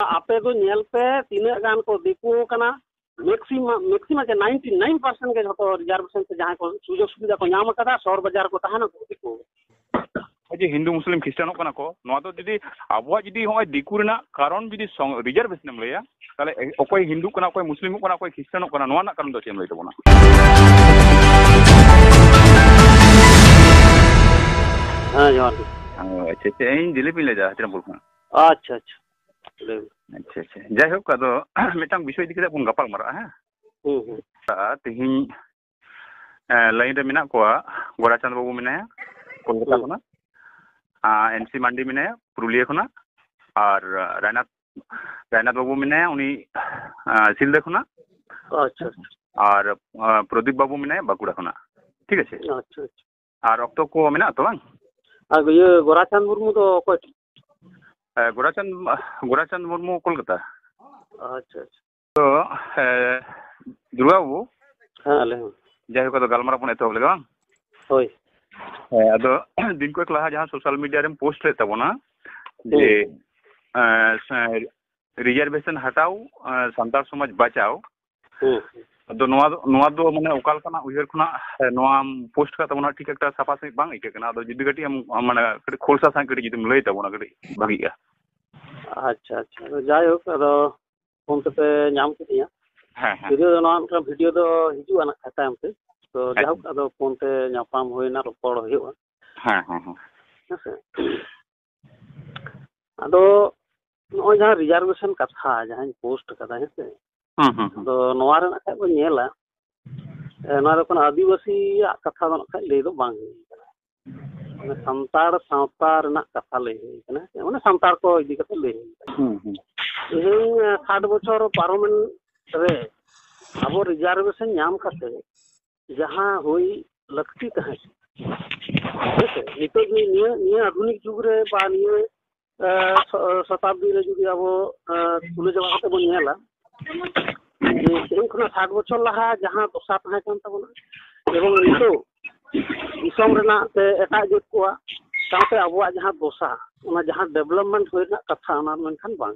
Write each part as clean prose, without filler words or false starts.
आपे दो नेल पे तीना गान को दिकू कना मैक्सिमम के 99% के जो रिजर्वेशन से जहां को सुजोग सुविधा को नाम कदा शहर बाजार को तहाना को दिकू जे हिंदू मुस्लिम ख्रिस्टान कना को नवा तो जदी आबो जदी होय दिकू रेना कारण जदी रिजर्वेशन एम लैया ताले ओकोय हिंदू कना ओकोय मुस्लिम कना ओकोय ख्रिस्टान कना नवा ना कारण दो चेम लैय तबोना हां जवान अच्छा अच्छा इन दिलीप ले जा तिरपुर को अच्छा अच्छा अच्छा अच्छा जाय हो का दो मिटांग विषय दिखे बन गपाल मारा हां तिहिं लाइन रे मिना को गोराचंद बाबू मिनाया कोलकाता खना एनसी मांडी मिनाया पुरुलिया खना और रायनाथ बाबू मिनाया उनी सिलदे खना अच्छा और प्रदीप बाबू मिनाया बाकुड़ा खना ठीक है अच्छा अच्छा और रक्त को मिना तो बांग और ये गोराचंद मुर्मू तो कोई गोराचंद मुर्मू कोलकाता अच्छा अच्छा तो दुर्गा बाबू हाँ ले जाय को तो गलमारा पने तो लगा होय अदो दिन को लहा जहां सोशल मीडिया रे पोस्ट ले तबोना जे रिजर्वेशन हटाओ संतार समाज बचाओ तो नवा दो माने ओकाल कना उयर खुना नवा पोस्ट का तबोना ठीक एकटा साफा से बांग इके कना अदो जिदि गटी हम माने खोलसा सा कटी जिदि लई तबोना गटी भागीया अच्छा अच्छा जाय हो अदो फोन पे नाम केतिया हां हां वीडियो दो हिजु आना खाता हम पे तो जाओ अदो फोन पे नापाम होइना रोपड़ होइबा हां हां हां अदो नो जहां रिजर्वेशन कथा जहां पोस्ट कदा है से तो नोआ रे ना को नेला ना रे कोन आदिवासी कथा दो ना ले दो बांग माने संतार सावतार ना कथा ले है माने संतार को इदी कते ले है 60 बछर पार्लियामेंट रे अब रिजर्वेशन नाम करते जहां हुई लक्ति तहे नितो निये आधुनिक जुग रे बा निये शताब्दी रे जुदी अब तुले जवा कते बन नेला जे तेन खुना 60 बछर लहा जहां दशा तहे कान तबना एवं नितो दिसम रेना से एटा जुग को साथे अबवा जहां दशा ओना जहां डेवलपमेंट होइना कथा ओना मेनखान बांग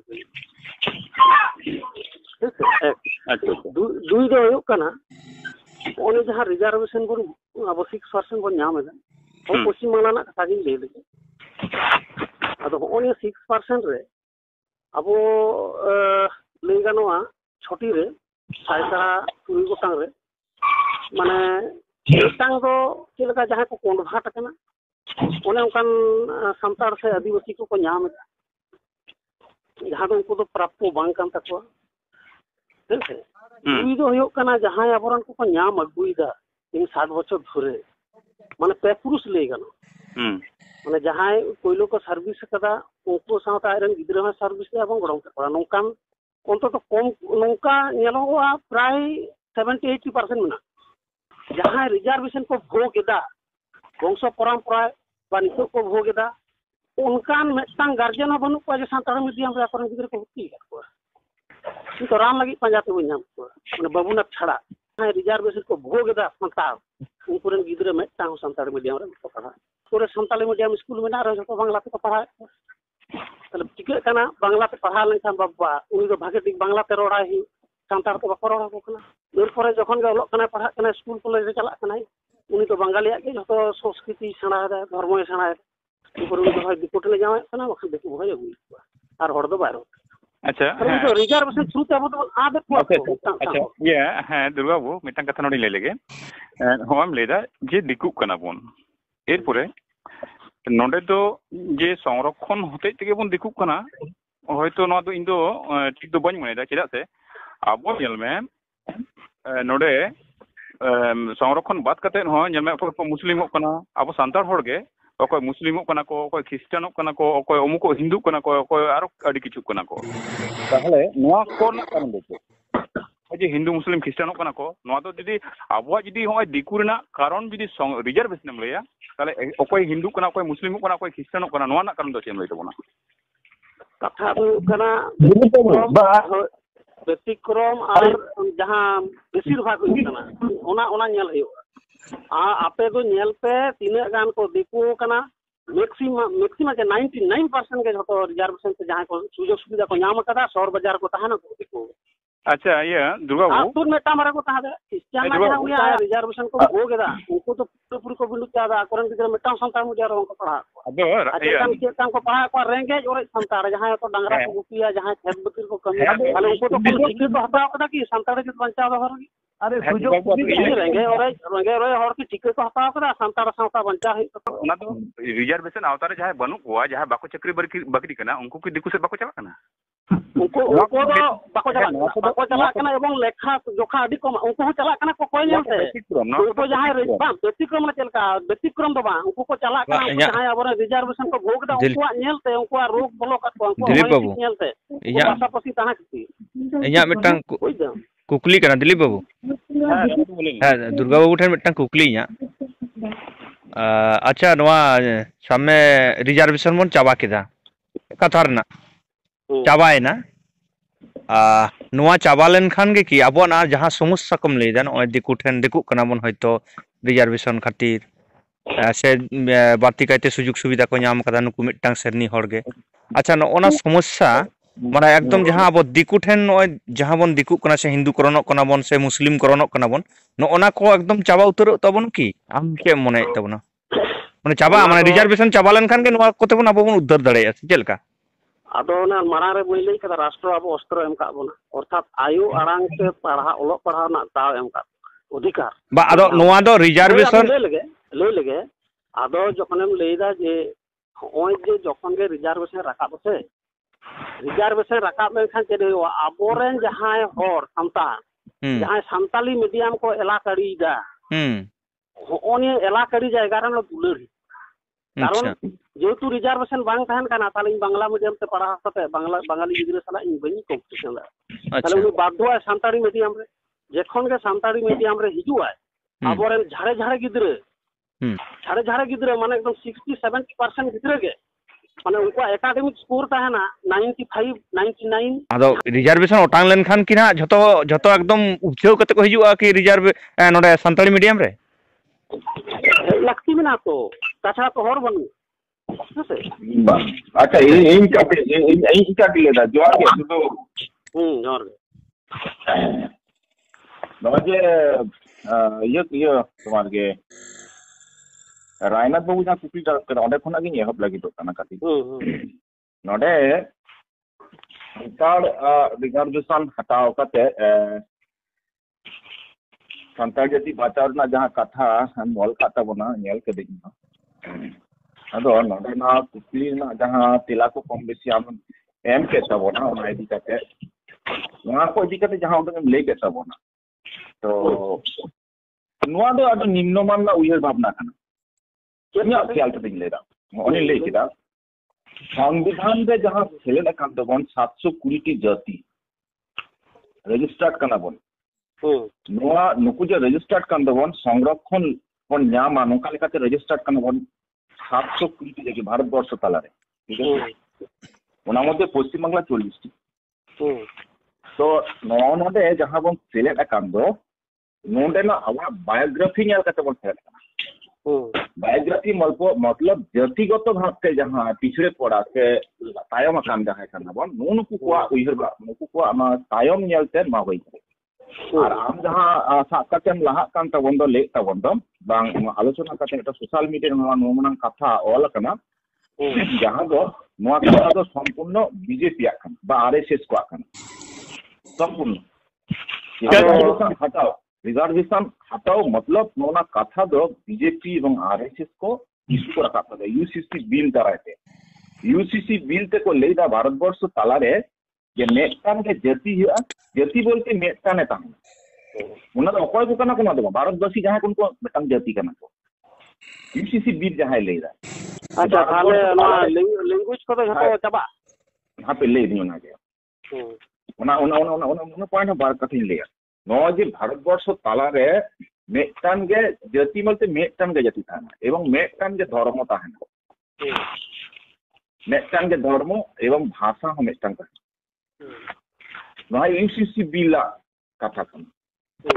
दुई दो हो कना ओने जहां रिजर्वेशन बन अब 6% बन नाम एदा और पश्चिम बांग्ला ना कथा गिन ले लगे अदो ओने 6% रे अब ले गानोआ छोटी रे साइसा तुई गोटांग रे माने एटांग दो केलका जहां को कन्वर्ट कना ओने उनकान संतार से आदिवासी को नाम एदा जहां उनको तो प्राप्त बांग कान तकवा जहां अबरन को नाम अगुईदा 60 बछर धरे माने पे पुरुष ले गनो माने जहां कोइलो को सर्विस कदा उनको साथ आयरन गिद्रा में सर्विस एवं गरम करा नोकान अंत तो कम नोका नेलोआ प्राय 70-80% मिना जहां रिजर्वेशन को भोगेदा वंश परंपरा बानितो को भोगेदा उनकान मेटांग गार्जियन बनु को जे संतार मीडियम रे अपन गिद्रा को भर्ती कर तो राम लगी पंजाब में नाम को माने बाबूना छड़ा रिजर्वेशन को भोगेदा संतार उनकुरन गिद्रा में ताऊ संतार मीडियम रे को पढ़ा पूरे संताली मीडियम स्कूल में ना रहे तो बांग्ला पे पढ़ा तले टिके कना बांग्ला पे पढ़ा लेखान बाबा उनी तो भागे ठीक बांग्ला पे रोड़ा ही संतार को बको रोड़ा को कना एर परे जखन के ऑलक कना पढ़ा कना स्कूल कॉलेज रे चला कना उनी तो बंगालिया के जो संस्कृति सेना है धर्म सेना है ऊपर उनी तो दिकोट ले जावे कना बखन देखो भाई अगुई और हड़ दो बारो अच्छा तो रिजर्वेशन थ्रू ते अब तो आदत को अच्छा ये है दुर्गा बाबू मिटन कथा नोडी ले लेगे हम लेदा जे दिकु कना बोन एर परे नोडे तो जे संरक्षण होते तेगे बोन दिकु कना होयतो नो दो इंदो ठीक दो बन मनेदा चेदा से आबो नेल में नोडे संरक्षण बात कते हो नेल में को मुस्लिम कना अब संतार होड़गे ओको मुस्लिम कना को ओको ख्रिस्टान कना को ओको अमुको हिंदू कना को ओको आरो अडी किछु कना को ताहले नोआ को ना कारण दो जे हिंदू मुस्लिम ख्रिस्टान कना को नोआ तो जदी आबवा जदी होय दिकु रेना कारण जदी रिजर्वेशन एम लैया ताले ओको हिंदू कना ओको मुस्लिम कना ओको ख्रिस्टान कना नोआ ना कारण दो चेम लई तबोना कथा दो कना व्यतिक्रम और जहां बेसिर भाग होना ओना ओना नेल हयो आपे दो नेल पे तीना गान को दिकु कना मैक्सिमम के 99% के जो रिजर्वेशन से जहां को सुजोग सुविधा को नाम कदा शहर बाजार को तहना को अच्छा ये दुर्गा बाबू तुर में टामरा को तहा क्रिश्चियन जहां उनी रिजर्वेशन को हो गेदा उनको तो पूरी को बिल्डु चादा करन गिदरा मिटा संतार मुझे रो को पढ़ा अदो चेतन को पढ़ा को रेंगेज और संतार जहां तो डांगरा को गुपिया जहां खेत बकरी को कमी वाले उनको तो टिकट तो हटाओ कदा कि संतार के बंचा दो हर अरे सुजोग रेंगे और हर की टिकट को हटाओ कदा संतार सावता बंचा है उना तो रिजर्वेशन आवतारे जहां बनु को जहां बाको चक्री बकरी कना उनको की दिकु से बाको चला कना उनको तो बाको चला कना एवं लेखा जोखा अडी को उनको चला कना को कोई नेलते उनको जहां व्यतिक्रम चलका व्यतिक्रम दो बा उनको को चला कना जहां अब रिजर्वेशन को भोग दा उनको नेलते उनको रोग बोलो का उनको नेलते या पासी ताना की या मिटन कुकली कना दिलीप बाबू हां दुर्गा बाबू ठन मिटन कुकली या अच्छा नवा सामने रिजर्वेशन मन चाबा केदा कथार ना चाबाए ना नवा चाबा लेन खान गे कि अब ना जहां समस्या कम ले जान दिकु ठेन दिकु कना बन हयतो रिजर्वेशन खातिर से बाती कायते सुजुग सुविधा को नाम कदा नुकु मिटटांग सेरनी हरगे अच्छा नोना समस्या माने एकदम जहां अब दिकु ठेन जहां बन दिकु कना से हिंदू करणक कना बन से मुस्लिम करणक कना बन नोना को एकदम चाबा उतर तबन की आम के मने तबना माने चाबा माने रिजर्वेशन चाबा लेन खान गे नवा कोते बन अब बन उद्धार दाड़े चेलका आदो ना मारा रे बोले कदा राष्ट्र अब अस्त्र एम का बोना अर्थात आयु आरांग से पढ़ा ओलो पढ़ा ना ताव एम का अधिकार बा आदो नवा दो रिजर्वेशन ले लगे आदो जखनेम लेदा जे होय जे जखन गे रिजर्वेशन राखा बसे रिजर्वेशन राखा में खान चेदे आबोरेन जहां हर संतान जहां संताली मीडियम को एलाकड़ी दा होनी एलाकड़ी जायगा रे दुलर कारण जेतु रिजर्वेशन बांग तहन काना ताले बांग्ला मीडियम से पढ़ा सकते बांगाली गिद्रा साला इन बनी कॉम्पिटिशन दा ताले उनी बाध्य है संताली मीडियम रे जेखन के संताली मीडियम रे हिजु है आबोरे झाड़े गिद्रा माने एकदम 60-70% गिद्रा के माने उनको एकेडमिक स्कोर तहना 95 99 आदो रिजर्वेशन ओटांग लेन खान कि ना जतो एकदम उछेव कते को हिजुआ कि रिजर्व नोडे संताली मीडियम रे लगती में ना तो ताछड़ा तो हर बनु अच्छा इन का लेदा जोर के तो जोर नजे ये तुम्हार के रायनाथ बाबू जहां कुकली कर ओंडे खना गे एहब लगी तो तना काटी नोडे संताल रिजर्वेशन हटाओ कते संताल जाति बाचार ना जहां कथा हम बोल खाता बना नेल के देखना अदो नोडे ना कुकली ना जहां तिला को कम बेसी हम एम के तबोना ओना इदी कते नोआ को इदी कते जहां उडम ले के तबोना तो नोआ दो अदो निम्नमान ना उयर भावना kana क्या ख्याल से लेदा ओने ले किदा संविधान रे जहां सेलेक्ट कान तबन 720 टी जाति रजिस्टर्ड kana बन नोआ नुकु जे रजिस्टर्ड कान तबन संरक्षण बन न्यामा नोका लेकाते रजिस्टर्ड kana बन 720 टी जगह भारत वर्ष तालारे ठीक है ओना मध्ये पश्चिम बांगला 40 टी तो नोआ नोडे जहां बन सेलेक्ट कान दो नोडे ना आवा बायोग्राफी नेल काते बन सेलेक्ट बायोग्राफी मतलब जातिगत भावते जहां पिछड़े पड़ा से तायम कान जहां खाना बन नुकु को उइहर नुकु को आमा तायम नेलते मा होई और आम जहां साकातेम लाहा कान तबन दो ले तबन दो बांग आलोचना काते एटा सोशल मीडिया नोआ नोमना कथा ऑल कना जहां दो नोआ कथा दो संपूर्ण बीजेपी आखन बा आरएसएस को आखन संपूर्ण हटाओ रिजर्वेशन हटाओ मतलब नोना कथा दो बीजेपी एवं आरएसएस को इशू को रखा था यूसीसी बिल दाराते यूसीसी बिल ते को लेदा भारत वर्ष तालारे जे मेटान के जाति बोलते मेटाने ताहना उना तो अकय को कना कोना दो भारतवासी जहां उनको मेटान जाति कना को यूसीसी बिल जहां लेदा अच्छा थाले लैंग्वेज को तो हतो चबा हां पे ले दी उना के उना पॉइंट बार कठिन ले नोजे भारतवर्ष तालारे मेटान गे जाति बोलते मेटान गे जाति थाना एवं मेटान गे धर्म ताहना मेटान गे धर्म एवं भाषा हो मेटान का नोआ यूसीसी बिल कथा कन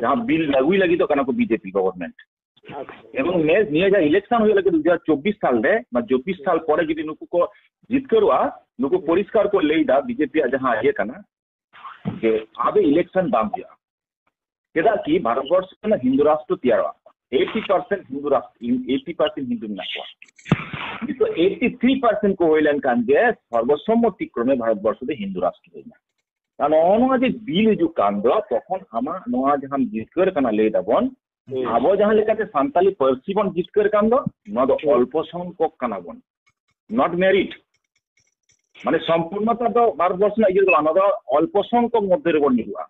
जहां बिल लागू लगी तो कना को बीजेपी गवर्नमेंट এবং নিয়ে যা ইলেকশন হয়ে লাগে 2024 সাল রে বা 24 সাল পরে যদি নুকু को জিতকরवा নুকু পরিষ্কার को लेदा बीजेपी जहां ये कना जे आबे इलेक्शन बाम गया केदा की भारतवर्ष में हिंदू राष्ट्र तैयार 80% हिंदू राष्ट्र 80% हिंदू में तो 83% को होइलन कान जे सर्वसम्मति क्रमे भारतवर्ष में हिंदू राष्ट्र होइना কারণ অনওয়া যে বিল হিজু কান্দ তখন আমা নোয়া যখন জিতকর কানা লে দাবন আবো যাহা লেকাতে সান্তালি পার্সি বন জিতকর কান্দ নদ অল্প সংখ্যক কানাবন নট মেরিট মানে সম্পূর্ণতা তো ভারতবর্ষ না ইয়ে আমাদের অল্প সংখ্যক মধ্যে বন নিবা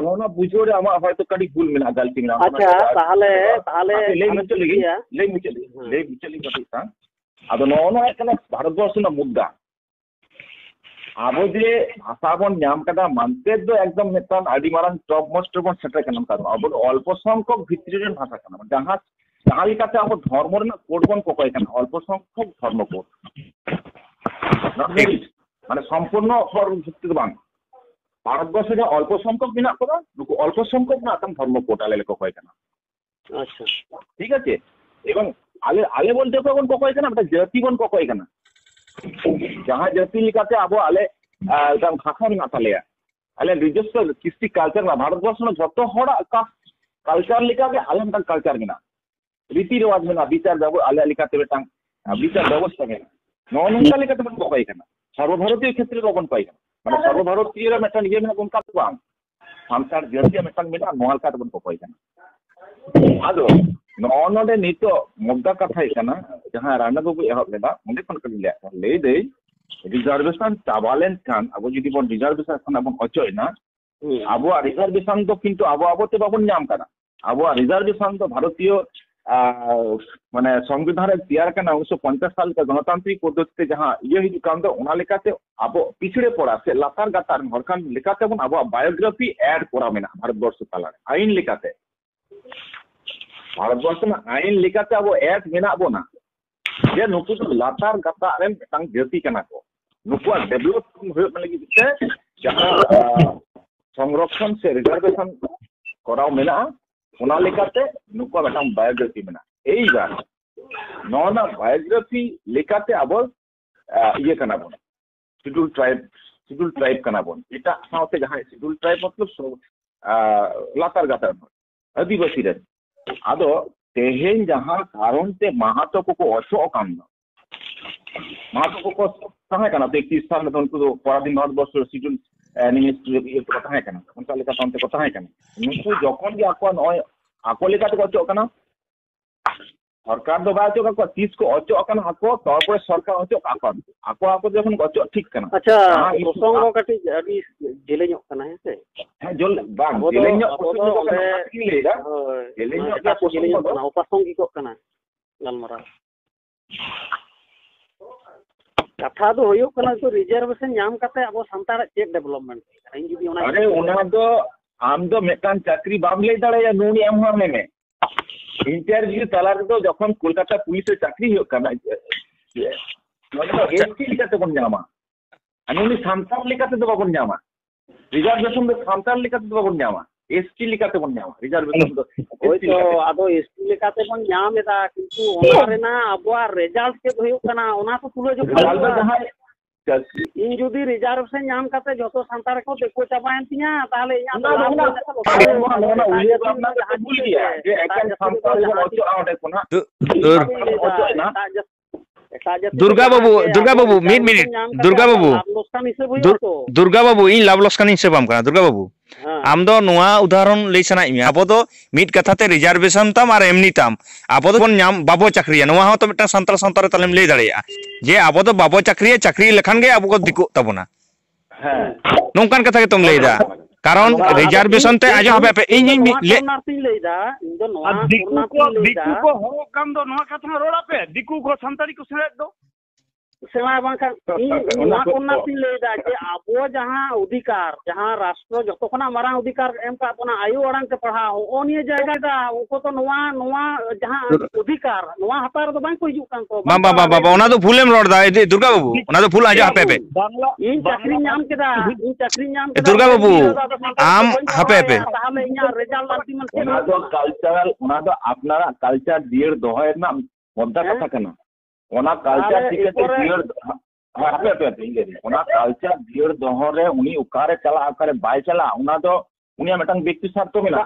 নোনা বুঝোরে আমা হয়তো কাটি ভুল মেনা গলতি মেনা আচ্ছা তাহলে লে মুচলি কথা আদো নোনা একটা ভারতবর্ষ না মুদ্রা আবো যে ভাষা বন নাম কাটা মানতে তো একদম মেতান আদি মারান টপ মোস্ট বন সেটা কেন কারণ আবো অল্প সংখ্যক ভিত্তির ভাষা কেন যাহা তাহলে কাছে আবো ধর্মর না কোড বন কয় কেন অল্প সংখ্যক ধর্ম কোড মানে সম্পূর্ণ ভিত্তিতে বান ভারতবর্ষে যে অল্প সংখ্যক বিনা করা অল্প সংখ্যক না তখন ধর্ম কোড আলে কয় কেন আচ্ছা ঠিক আছে এবং আলে বলতে কখন কয় কেন এটা জাতি বন কয় কেন जहाँ जाति लिखाते अब आले एकदम भाषा में नाताले आले रिजिस्टर किसी कल्चर में भारतवर्ष में जो हड़ा का कल्चर लिखा के आले में कल्चर में ना रीति रिवाज में ना विचार जब आले लिखाते बेटा विचार व्यवस्था में नॉन उनका लिखाते बन कोई करना सर्वभारतीय क्षेत्र में बन कोई करना मतलब सर्वभारतीय में टन ये में उनका तो बाम संसार जैसे में टन में ना नॉल का तो बन कोई करना आदो नॉनोडे नीतो मुद्दा कथा इकना जहां राणा बाबू एहब लेदा मुंडे कोन कलिया ले दे रिजर्वेशन चाबालेन खान अब जदि बन रिजर्वेशन खान अब अचयना अब रिजर्वेशन तो किंतु अब ते बाबन नाम कना अब रिजर्वेशन तो भारतीय माने संविधान तैयार करना 1950 साल का गणतांत्रिक पद्धति जहां ये ही काम तो उना लेकाते अब पिछड़े पड़ा से लातार गातार हरखान लेकाते बन अब बायोग्राफी ऐड करा मेना भारतवर्ष ताला आईन लेकाते भारतवर्ष में आईन लेकाते अब ऐड मेना बोना जे नुकु तो लातार गातार रेन तंग जाति कना को नुकु डेवलप होय लगी ते जहां संरक्षण से रिजर्वेशन कराव मेना उना लेकाते नुकु बेटाम बायोग्राफी मेना एई बार नोना बायोग्राफी लेकाते अब ये कना बोना शेड्यूल ट्राइब कना बोन एटा साउथे जहां शेड्यूल ट्राइब मतलब लातार गातार आदिवासी रे आदो तेहेन जहां कारण ते महातो को अचो कान महातो को कहां कना 31 साल में उनको तो पराधीन भारतवर्ष शेड्यूल एनिमिस्ट ये तो कहां कना उनका लेका तंते को कहां कना नुकु जखन के आको लेका तो अचो कना सरकार दो बाचो का 30 को अचो कना आको तारपर सरकार अचो आको जखन अचो ठीक कना अच्छा प्रसंग काटी अभी जेलेño कना है से हां जोल बांग जेलेño लेगा जेलेño कना उपासंगिक कना गलमरा कथा दो होयो कना तो रिजर्वेशन नाम काते अब संतार चेक डेवलपमेंट इन जुदी ओना अरे ओना दो आम दो मेकान चाकरी बाम ले दाड़े नूनी एम हम में इंटरव्यू तला रे तो जखन कोलकाता पुलिस रे चाकरी हो कना मतलब एसटी लिखाते बन जामा अनुनी संतार लिखाते तो बन जामा रिजर्वेशन में संतार लिखाते तो बन जामा एसटी लिखाते बन जामा रिजर्वेशन तो ओय तो आदो एसटी लिखाते बन जाम एदा किंतु ओना रेना अबवा रिजल्ट के होयो कना ओना तो तुलो जो जहां इन जुदी रिजर्वेशन नाम काते जतो संतार को देखो चाबायन तिया ताले या भूल गया जे एकन संतार को ओचो आउट कोना दुर्गा बाबू मिनट दुर्गा बाबू इन लाभ लोस्कान हिसाब आम कना दुर्गा बाबू आम दो नुआ उदाहरण ले सनाई मे आबो दो मिट कथाते रिजर्वेशन ताम और एमनी ताम आबो दो नाम बाबो चाकरिया नुआ हो तो मिटा संतार तालेम ले दाड़िया जे आबो दो बाबो चाकरी लेखान गे आबो को दिको ताबोना नोंकान कथा के तुम लेदा कारण रिजर्वेशन ते आजो हबे पे इन लेदा इन दो नोआ दिकु को हो काम दो नोआ कथा रोड़ा पे दिकु को संतारी को सेड दो सेवा बांखान नवा कोना पि लेदा जे आबो जहां अधिकार जहां राष्ट्र जतो खना मारांग अधिकार एम का अपना आयु अड़ांग ते पढ़ाओ ओनिए जगह दा उनको तो नवा जहां अधिकार नवा हतार तो बांग को हिजु कान तो बाबा ओना तो फुलेम रोड दा दुर्गा बाबू ओना तो फुल आजा हपे पे इन चाकरी नाम केदा दुर्गा बाबू आम हपे पे ताहले इया रिजल्ट आंटी मन ओना दो कल्चरल ओना दो अपनारा कल्चर दियर दोहय ना मुद्दा कथा कना ओना कल्चर टिके दियर हपे इंगे ओना कल्चर दियर दोहरे उनी उकारे चला आकारे बाय चला ओना दो उनिया मिटन व्यक्ति स्वार्थ तो मेना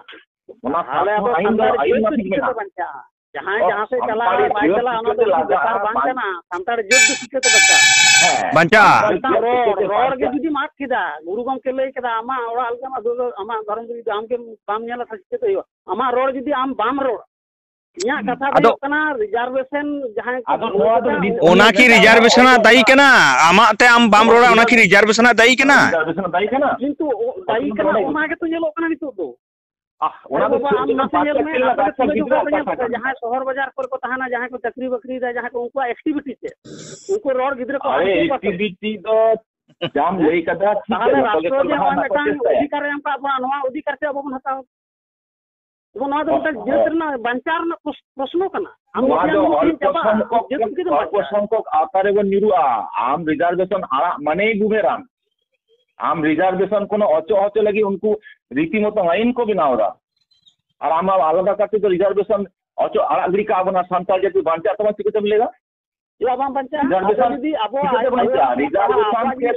ओना हाले अब आइन मा ठीक मेना जहां से चला बाय चला ओना दो बेकार बांग कना संतार जुद्ध सिके तो बच्चा बंचा रोड के जुदी मात किदा गुरु गम के लई केदा आमा ओरा अलगा मा आमा धर्म जुदी आम के बाम नेला सचिते तो आमा रोड जुदी आम बाम रोड इया कथा दो कना रिजर्वेशन जहां ओना की रिजर्वेशन दाई कना आमा ते आम बाम रोड़ा ओना की रिजर्वेशन दाई कना किंतु दाई कना ओना के तो नेलो कना नितो दो ओना दो आम नसे नेल में जहां शहर बाजार पर को तहाना जहां को चक्री बकरी दा जहां को उनको एक्टिविटी छे उनको रोड गिदरे को एक्टिविटी दो जाम लई कदा ताले राष्ट्र जे होय मेटांग अधिकार एम का अपना नवा अधिकार से अब हताओ वो ना तो जेतना बंचार ना प्रश्नों कना हम संख्यक आकारे वो निरुआ आम रिजर्वेशन आड़ा मने गुबेराम आम रिजर्वेशन कोनो अचो लगी उनको रीतिमतो आईन को बनाओ रा और आम आलादा करते तो रिजर्वेशन अचो आड़ा गिरी का बना संताल जे बांचा तो चिकित्सा मिलेगा या बाम बंचा रिजर्वेशन रिजर्वेशन के